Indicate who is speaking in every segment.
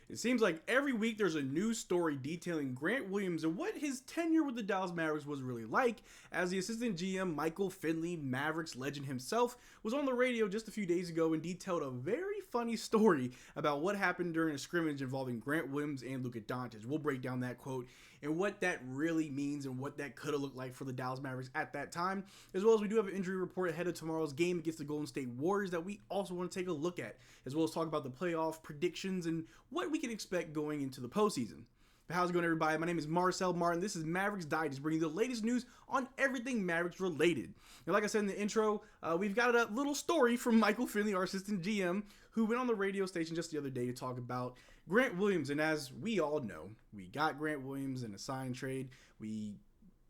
Speaker 1: It seems like every week there's a new story detailing Grant Williams and what his tenure with the Dallas Mavericks was really like, as the assistant GM Michael Finley, Mavericks legend himself, was on the radio just a few days ago and detailed a very funny story about what happened during a scrimmage involving Grant Williams and Luka Doncic. We'll break down that quote and what that really means and what that could have looked like for the Dallas Mavericks at that time, as well as we do have an injury report ahead of tomorrow's game against the Golden State Warriors that we also want to take a look at, as well as talk about the playoff predictions and what we can expect going into the postseason. But how's it going, everybody? My name is Marcel Martin. This is Mavs Digest, bringing you the latest news on everything Mavericks related. And like I said in the intro, we've got a little story from Michael Finley, our assistant GM, who went on the radio station just the other day to talk about Grant Williams. And as we all know, we got Grant Williams in a sign trade. We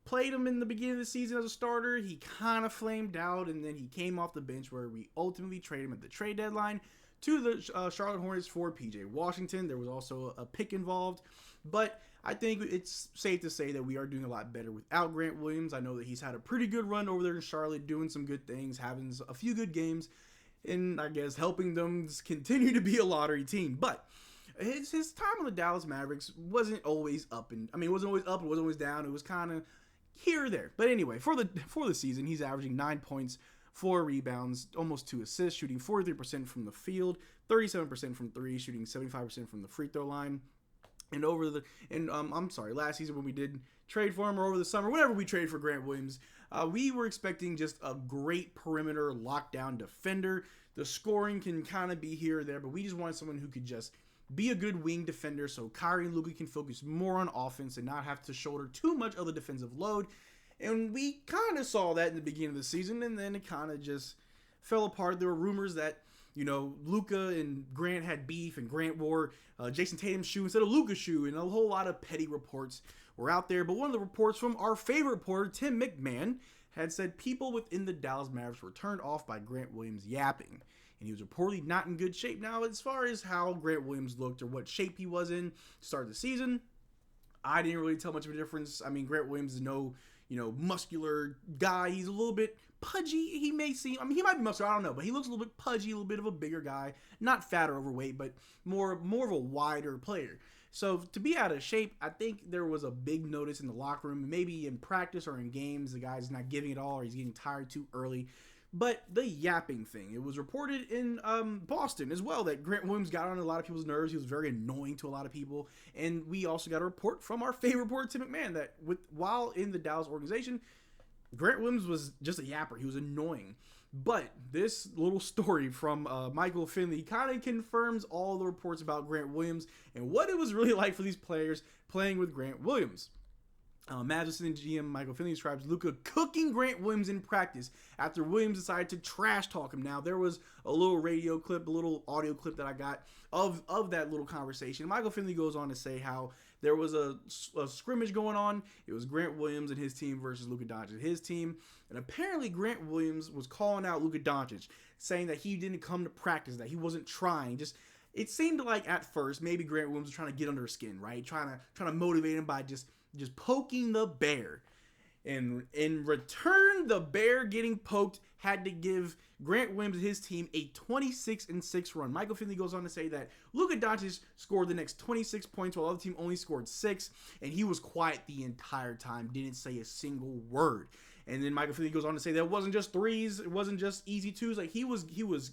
Speaker 1: played him in the beginning of the season as a starter. He kind of flamed out, and then he came off the bench where we ultimately traded him at the trade deadline to the Charlotte Hornets for PJ Washington. There was also a pick involved, but I think it's safe to say that we are doing a lot better without Grant Williams. I know that he's had a pretty good run over there in Charlotte, doing some good things, having a few good games, and I guess helping them continue to be a lottery team. But his time on the Dallas Mavericks wasn't always up, and it wasn't always up, it wasn't always down. It was kind of here or there. But anyway, for the season, he's averaging 9 points, 4 rebounds, almost 2 assists, shooting 43% from the field, 37% from three, shooting 75% from the free throw line. And last season when we did trade for him, or over the summer, whenever we traded for Grant Williams, we were expecting just a great perimeter lockdown defender. The scoring can kind of be here or there, but we just wanted someone who could just be a good wing defender so Kyrie and Luka can focus more on offense and not have to shoulder too much of the defensive load. And we kind of saw that in the beginning of the season, and then it kind of just fell apart. There were rumors that, Luka and Grant had beef, and Grant wore Jason Tatum's shoe instead of Luka's shoe, and a whole lot of petty reports were out there. But one of the reports from our favorite reporter, Tim McMahon, had said people within the Dallas Mavericks were turned off by Grant Williams yapping, and he was reportedly not in good shape. Now, as far as how Grant Williams looked or what shape he was in to start the season, I didn't really tell much of a difference. Grant Williams is no muscular guy. He's a little bit pudgy. He may seem, he might be muscular, I don't know, but he looks a little bit pudgy, a little bit of a bigger guy, not fat or overweight, but more of a wider player. So to be out of shape, I think there was a big notice in the locker room, maybe in practice or in games, the guy's not giving it all, or he's getting tired too early. But the yapping thing, it was reported in Boston as well that Grant Williams got on a lot of people's nerves. He was very annoying to a lot of people. And we also got a report from our favorite reporter, Tim McMahon, that while in the Dallas organization, Grant Williams was just a yapper. He was annoying. But this little story from Michael Finley kind of confirms all the reports about Grant Williams and what it was really like for these players playing with Grant Williams. Mavs assistant GM Michael Finley describes Luka cooking Grant Williams in practice after Williams decided to trash talk him. Now, there was a little radio clip, a little audio clip that I got of that little conversation. Michael Finley goes on to say how there was a scrimmage going on. It was Grant Williams and his team versus Luka Doncic and his team. And apparently Grant Williams was calling out Luka Doncic, saying that he didn't come to practice, that he wasn't trying. It seemed like at first maybe Grant Williams was trying to get under his skin, right? Trying to motivate him by just poking the bear. And in return, the bear getting poked had to give Grant Williams and his team a 26-6 run. Michael Finley goes on to say that Luka Doncic scored the next 26 points while the other team only scored 6, and he was quiet the entire time, didn't say a single word. And then Michael Finley goes on to say that it wasn't just threes, it wasn't just easy twos, like he was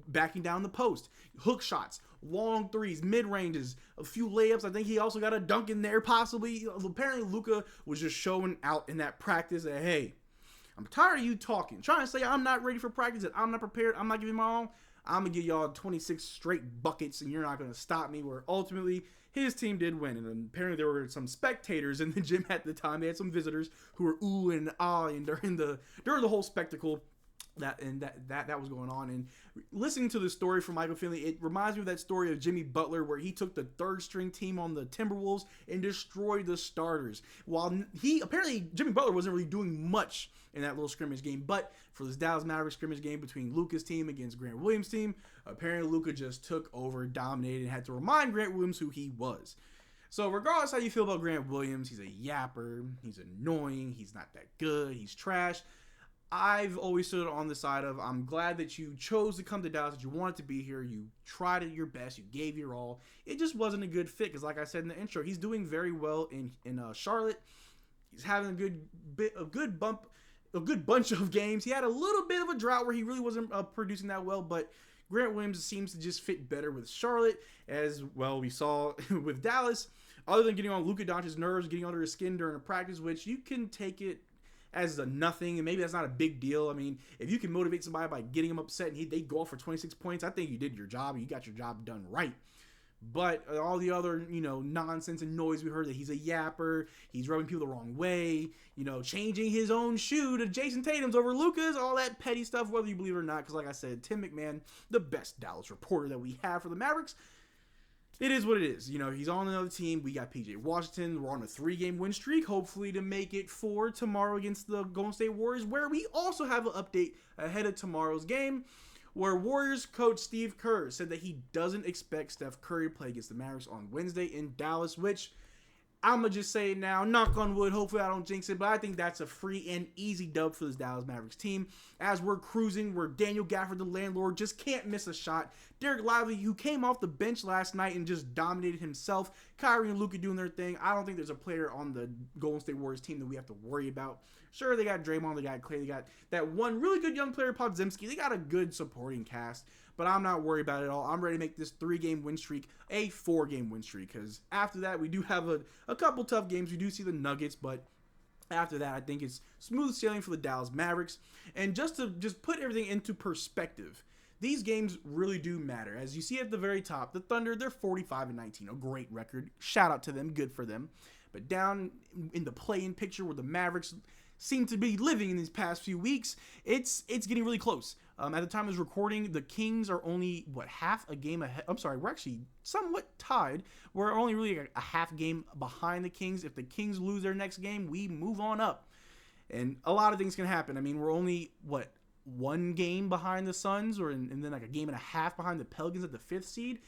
Speaker 1: backing down the post, hook shots, long threes, mid-ranges, a few layups. I think he also got a dunk in there, possibly. Apparently, Luka was just showing out in that practice that, hey, I'm tired of you talking, trying to say I'm not ready for practice, that I'm not prepared, I'm not giving my all. I'm going to give y'all 26 straight buckets, and you're not going to stop me, where ultimately his team did win. And apparently there were some spectators in the gym at the time. They had some visitors who were ooh and ah, and during the whole spectacle that was going on. And listening to the story from Michael Finley, it reminds me of that story of Jimmy Butler, where he took the third string team on the Timberwolves and destroyed the starters. While Jimmy Butler wasn't really doing much in that little scrimmage game, but for this Dallas Mavericks scrimmage game between Luka's team against Grant Williams' team, apparently Luka just took over, dominated, and had to remind Grant Williams who he was. So regardless how you feel about Grant Williams, he's a yapper, he's annoying, he's not that good, he's trash. I've always stood on the side of I'm glad that you chose to come to Dallas, that you wanted to be here. You tried it your best. You gave your all. It just wasn't a good fit because, like I said in the intro, he's doing very well in Charlotte. He's having a good bunch of games. He had a little bit of a drought where he really wasn't producing that well, but Grant Williams seems to just fit better with Charlotte, as well we saw with Dallas. Other than getting on Luka Doncic's nerves, getting under his skin during a practice, which you can take it as a nothing, and maybe that's not a big deal. I mean, if you can motivate somebody by getting them upset and they go off for 26 points, I think you did your job. You got your job done right. But all the other, nonsense and noise we heard that he's a yapper, he's rubbing people the wrong way, changing his own shoe to Jason Tatum's over Luka's, all that petty stuff, whether you believe it or not. Because like I said, Tim McMahon, the best Dallas reporter that we have for the Mavericks, it is what it is. He's on another team. We got PJ Washington. We're on a 3-game win streak, hopefully to make it 4 tomorrow against the Golden State Warriors, where we also have an update ahead of tomorrow's game, where Warriors coach Steve Kerr said that he doesn't expect Steph Curry to play against the Mavericks on Wednesday in Dallas, which I'm going to just say it now, knock on wood, hopefully I don't jinx it, but I think that's a free and easy dub for this Dallas Mavericks team. As we're cruising, where Daniel Gafford, the landlord, just can't miss a shot. Derrick Lively, who came off the bench last night and just dominated himself. Kyrie and Luka doing their thing. I don't think there's a player on the Golden State Warriors team that we have to worry about. Sure, they got Draymond, they got Clay, they got that one really good young player, Podziemski. They got a good supporting cast, but I'm not worried about it at all. I'm ready to make this 3-game win streak a 4-game win streak, because after that, we do have a couple tough games. We do see the Nuggets, but after that, I think it's smooth sailing for the Dallas Mavericks. And just to put everything into perspective, these games really do matter. As you see at the very top, the Thunder, they're 45-19, a great record. Shout out to them, good for them. But down in the play-in picture where the Mavericks seem to be living in these past few weeks, it's getting really close. At the time of this recording, the Kings are only, half a game ahead? I'm sorry, we're actually somewhat tied. We're only really a half game behind the Kings. If the Kings lose their next game, we move on up. And a lot of things can happen. I mean, we're only, 1 game behind the Suns, and then like a game and a half behind the Pelicans at the 5th seed.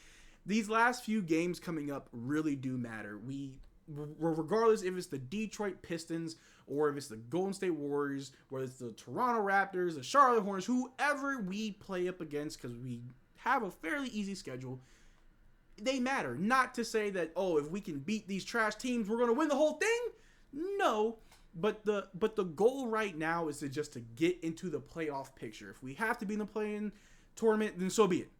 Speaker 1: These last few games coming up really do matter. Regardless if it's the Detroit Pistons or if it's the Golden State Warriors, whether it's the Toronto Raptors, the Charlotte Hornets, whoever we play up against, because we have a fairly easy schedule, they matter. Not to say that, if we can beat these trash teams, we're going to win the whole thing. No, but the goal right now is to get into the playoff picture. If we have to be in the play-in tournament, then so be it.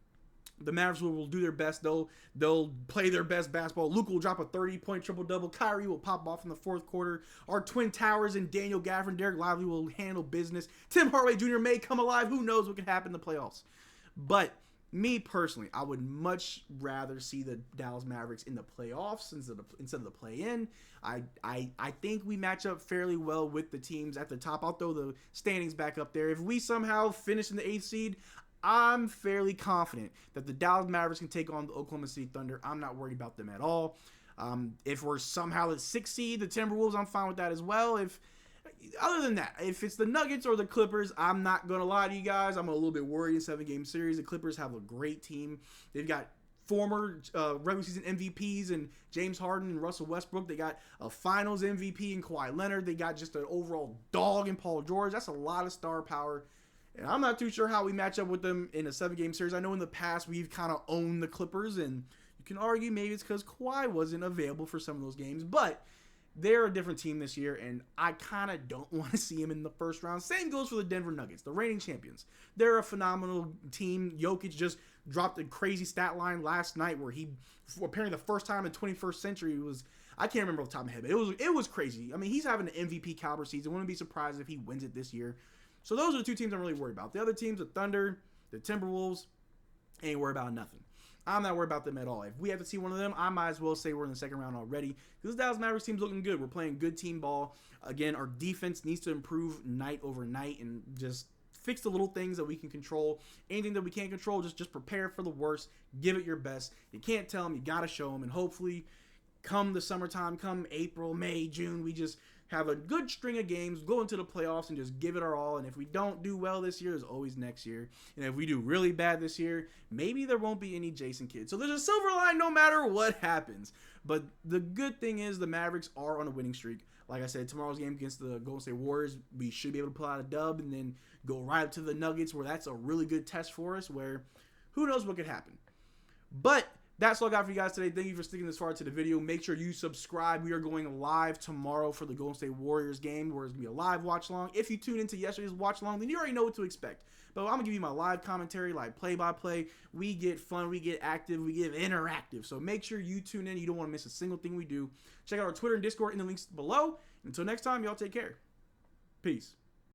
Speaker 1: The Mavs will do their best. They'll play their best basketball. Luka will drop a 30-point triple-double. Kyrie will pop off in the 4th quarter. Our Twin Towers and Daniel Gafford and Derrick Lively will handle business. Tim Hardaway Jr. may come alive. Who knows what can happen in the playoffs. But me personally, I would much rather see the Dallas Mavericks in the playoffs instead of the play-in. I think we match up fairly well with the teams at the top. I'll throw the standings back up there. If we somehow finish in the 8th seed, I'm fairly confident that the Dallas Mavericks can take on the Oklahoma City Thunder. I'm not worried about them at all. If we're somehow the 6th seed, the Timberwolves, I'm fine with that as well. Other than that, if it's the Nuggets or the Clippers, I'm not going to lie to you guys. I'm a little bit worried in 7-game series. The Clippers have a great team. They've got former regular season MVPs and James Harden and Russell Westbrook. They got a finals MVP in Kawhi Leonard. They got just an overall dog in Paul George. That's a lot of star power. And I'm not too sure how we match up with them in a 7-game series. I know in the past we've kind of owned the Clippers, and you can argue maybe it's because Kawhi wasn't available for some of those games. But they're a different team this year, and I kind of don't want to see them in the first round. Same goes for the Denver Nuggets, the reigning champions. They're a phenomenal team. Jokic just dropped a crazy stat line last night where he, apparently the first time in 21st century, I can't remember off the top of my head, but it was crazy. I mean, he's having an MVP caliber season. Wouldn't be surprised if he wins it this year. So those are the 2 teams I'm really worried about. The other teams, the Thunder, the Timberwolves, ain't worried about nothing. I'm not worried about them at all. If we have to see one of them, I might as well say we're in the 2nd round already. Because this Dallas Mavericks team's looking good. We're playing good team ball. Again, our defense needs to improve night over night and just fix the little things that we can control. Anything that we can't control, just prepare for the worst. Give it your best. You can't tell them. You got to show them. And hopefully, come the summertime, come April, May, June, we just have a good string of games, go into the playoffs, and just give it our all. And if we don't do well this year, there's always next year. And if we do really bad this year, maybe there won't be any Jason Kidd. So there's a silver line no matter what happens. But the good thing is the Mavericks are on a winning streak. Like I said, tomorrow's game against the Golden State Warriors, we should be able to pull out a dub and then go right up to the Nuggets, where that's a really good test for us, where who knows what could happen. But that's all I got for you guys today. Thank you for sticking this far to the video. Make sure you subscribe. We are going live tomorrow for the Golden State Warriors game, where it's going to be a live watch-along. If you tune into yesterday's watch-along, then you already know what to expect. But I'm going to give you my live commentary, like play-by-play. We get fun, we get active, we get interactive. So make sure you tune in. You don't want to miss a single thing we do. Check out our Twitter and Discord in the links below. Until next time, y'all take care. Peace.